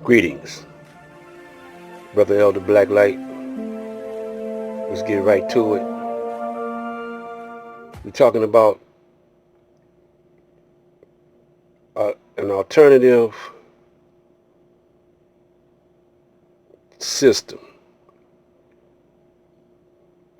Greetings, Brother Elder Blacklight. Let's get right to it. We're talking about an alternative system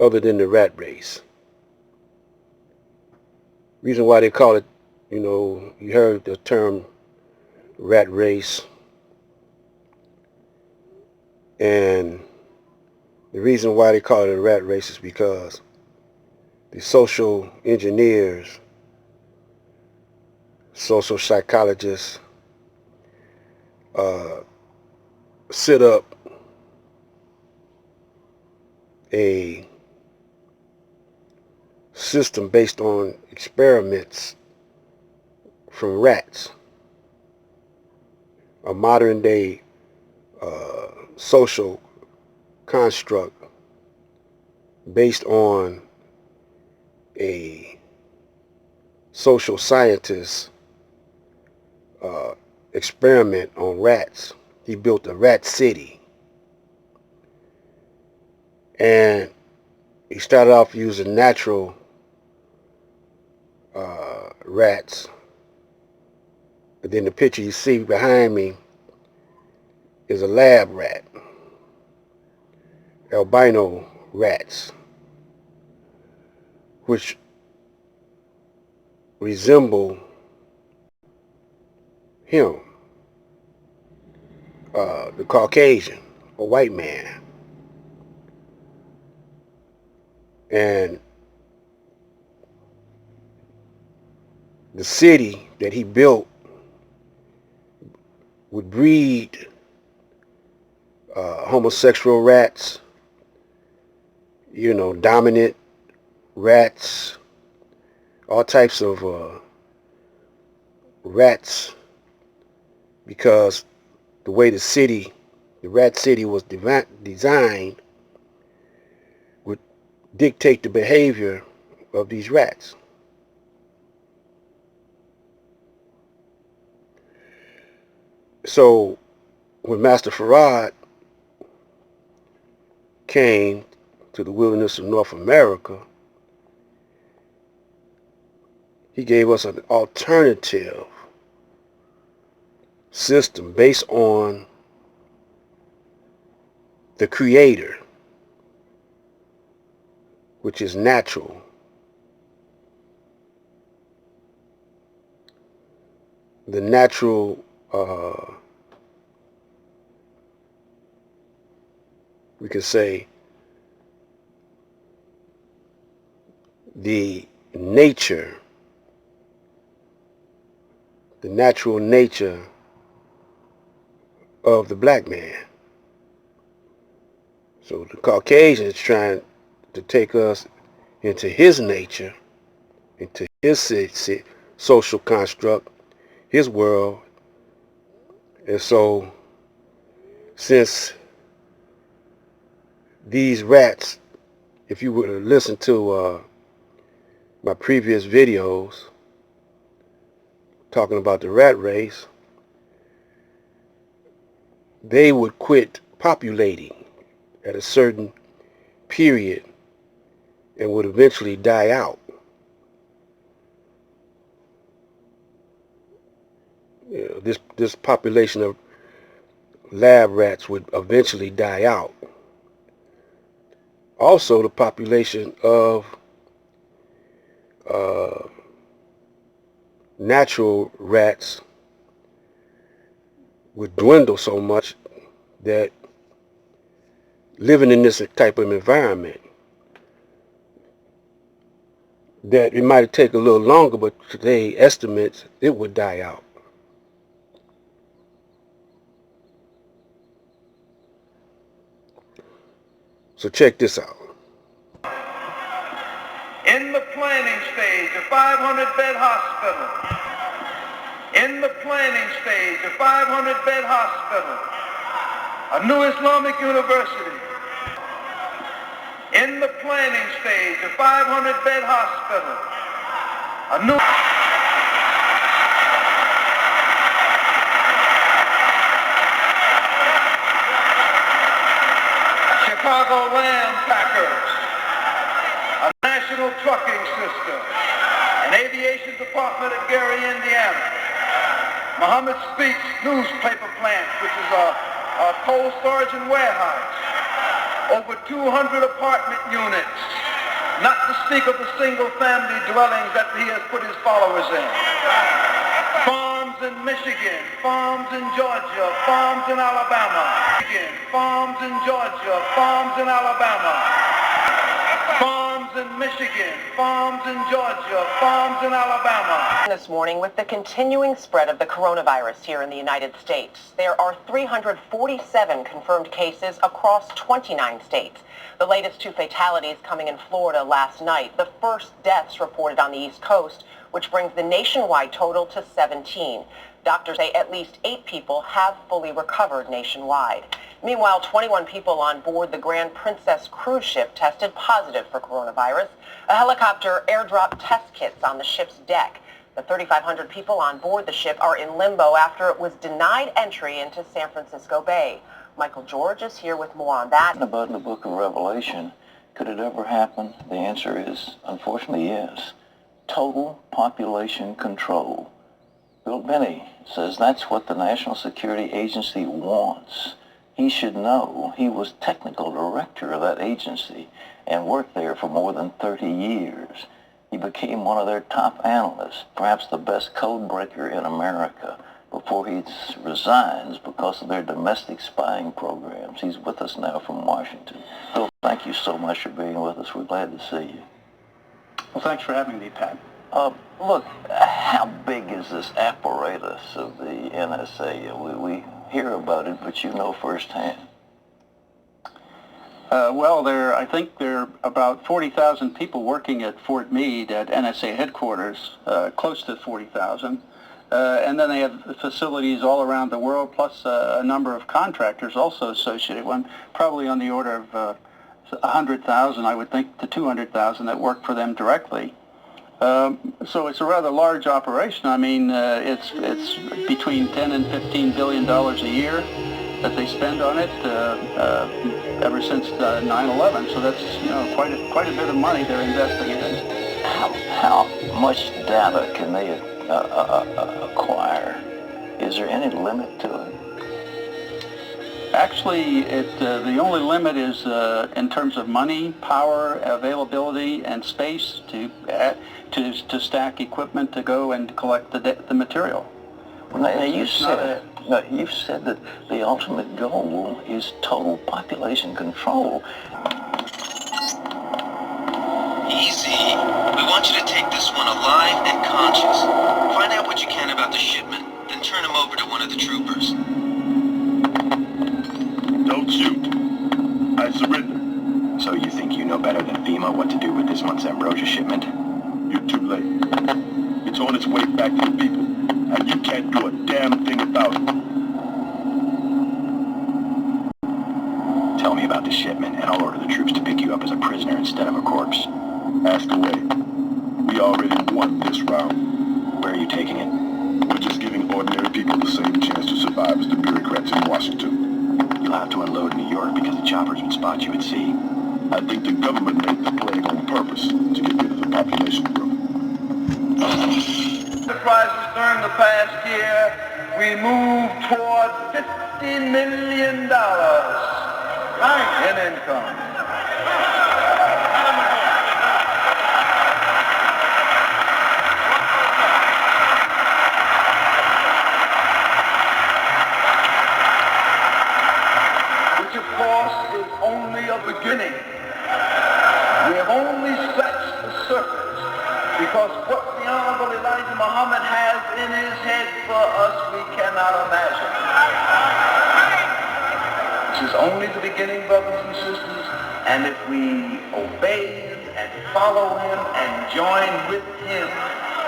other than the rat race. Reason why they call it, you heard the term rat race, and the reason why they call it a rat race is because the social engineers, social psychologists, set up a system based on experiments from rats, a modern day social construct based on a social scientist experiment on rats. He built a rat city, and he started off using natural rats. But then the picture you see behind me is a lab rat, albino rats, which resemble him, the Caucasian, a white man. And the city that he built would breed homosexual rats, dominant rats, all types of rats, because the way the rat city was designed would dictate the behavior of these rats. So when Master Farad came to the wilderness of North America, he gave us an alternative system based on the creator, which is natural. The natural we could say the natural nature of the black man. So the Caucasian is trying to take us into his nature, into his social construct, his world. And so since these rats, if you were to listen to my previous videos talking about the rat race, they would quit populating at a certain period and would eventually die out. This population of lab rats would eventually die out. Also, the population of natural rats would dwindle so much that living in this type of environment, that it might take a little longer, but today estimates it would die out. So check this out. In the planning stage, a 500-bed hospital. In the planning stage, a 500-bed hospital. A new Islamic university. In the planning stage, a 500-bed hospital. A new... Chicago Lamb Packers, a national trucking system, an aviation department at Gary, Indiana, Muhammad Speaks newspaper plant, which is a cold storage and warehouse, over 200 apartment units, not to speak of the single-family dwellings that he has put his followers in. Farms in Michigan, farms in Georgia, farms in Alabama. Farms in Georgia, farms in Alabama. Farms in Michigan, farms in Georgia, farms in Alabama. This morning, with the continuing spread of the coronavirus here in the United States, there are 347 confirmed cases across 29 states. The latest 2 fatalities coming in Florida last night, the first deaths reported on the East Coast, which brings the nationwide total to 17. Doctors say at least 8 people have fully recovered nationwide. Meanwhile, 21 people on board the Grand Princess cruise ship tested positive for coronavirus. A helicopter airdropped test kits on the ship's deck. The 3,500 people on board the ship are in limbo after it was denied entry into San Francisco Bay. Michael George is here with more on that. About the book of Revelation, could it ever happen? The answer is, unfortunately, yes. Total population control. Bill Binney says that's what the National Security Agency wants. He should know. He was technical director of that agency and worked there for more than 30 years. He became one of their top analysts, perhaps the best code breaker in America, before he resigns because of their domestic spying programs. He's with us now from Washington. Bill, thank you so much for being with us. We're glad to see you. Well, thanks for having me, Pat. Look, how big is this apparatus of the NSA? We hear about it, but you know firsthand. Well, I think there are about 40,000 people working at Fort Meade at NSA headquarters, close to 40,000. And then they have facilities all around the world, plus a number of contractors also associated, probably on the order of 100,000, I would think, to 200,000 that work for them directly. So it's a rather large operation. I mean, it's between 10 and 15 billion dollars a year that they spend on it ever since 9/11. So that's quite a bit of money they're investing in it. How much data can they acquire? Is there any limit to it? Actually, the only limit is in terms of money, power, availability, and space to stack equipment to go and collect the material. Well, now you've said that the ultimate goal is total population control. Easy. We want you to take this one alive and conscious. Find out what you can about the shipment, then turn him over to one of the troopers. Don't shoot. I surrender. So you think you know better than FEMA what to do with this month's ambrosia shipment? You're too late. It's on its way back to the people, and you can't do a damn thing about it. Tell me about the shipment, and I'll order the troops to pick you up as a prisoner instead of a corpse. Ask away. We already won this round. Where are you taking it? We're just giving ordinary people the same chance to survive as the bureaucrats in Washington. You'll have to unload in New York because the choppers would spot you at sea. I think the government made the plague on purpose to get rid of the population growth. Enterprises during the past year, we moved toward $50 million in income. Which, of course, is only a beginning. We have only scratched the surface, because what the Honorable Elijah Muhammad has in his head for us, we cannot imagine. This is only the beginning, brothers and sisters, and if we obey him and follow him and join with him,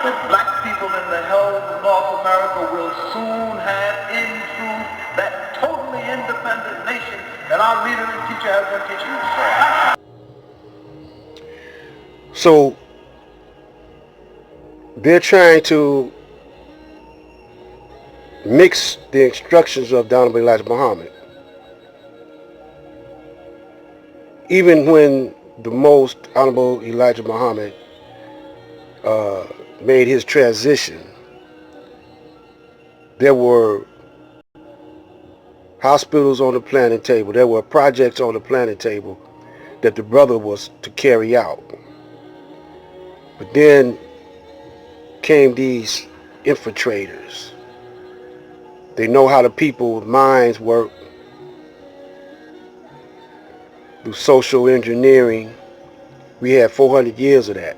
the black people in the hells of North America will soon have, in truth, that totally independent nation that our leader and teacher has been teaching us for. So they're trying to mix the instructions of the Honorable Elijah Muhammad even when the most Honorable Elijah Muhammad made his transition, there were hospitals on the planning table, there were projects on the planning table that the brother was to carry out. But then came these infiltrators. They know how the people's minds work through social engineering. We had 400 years of that.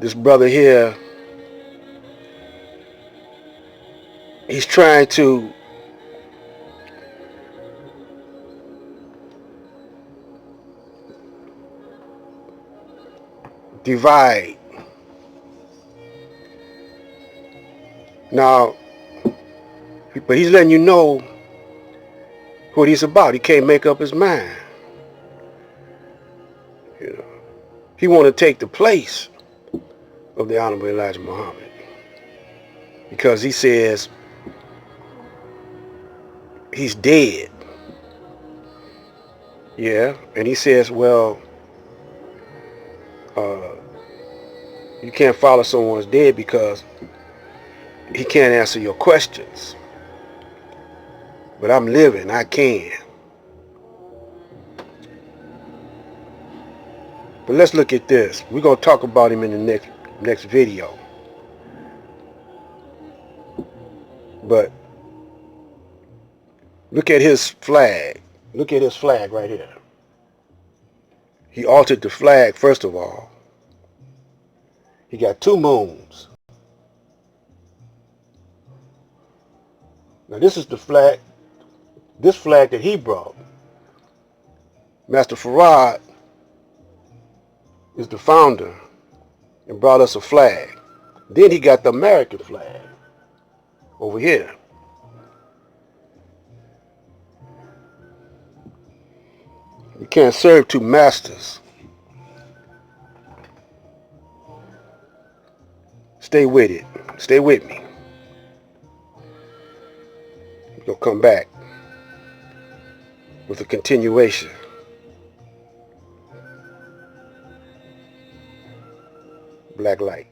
This brother here, he's trying to divide. Now, but he's letting you know what he's about. He can't make up his mind. You know, he want to take the place of the Honorable Elijah Muhammad because he says he's dead. Yeah, and he says, well, you can't follow someone's dead because he can't answer your questions. But I'm living, I can. But let's look at this. We're going to talk about him in the next video. But look at his flag. Look at his flag right here. He altered the flag, first of all. He got 2 moons. Now this is the flag, this flag that he brought. Master Farad is the founder and brought us a flag. Then he got the American flag over here. You can't serve 2 masters. Stay with it. Stay with me. We'll come back with a continuation. Black light.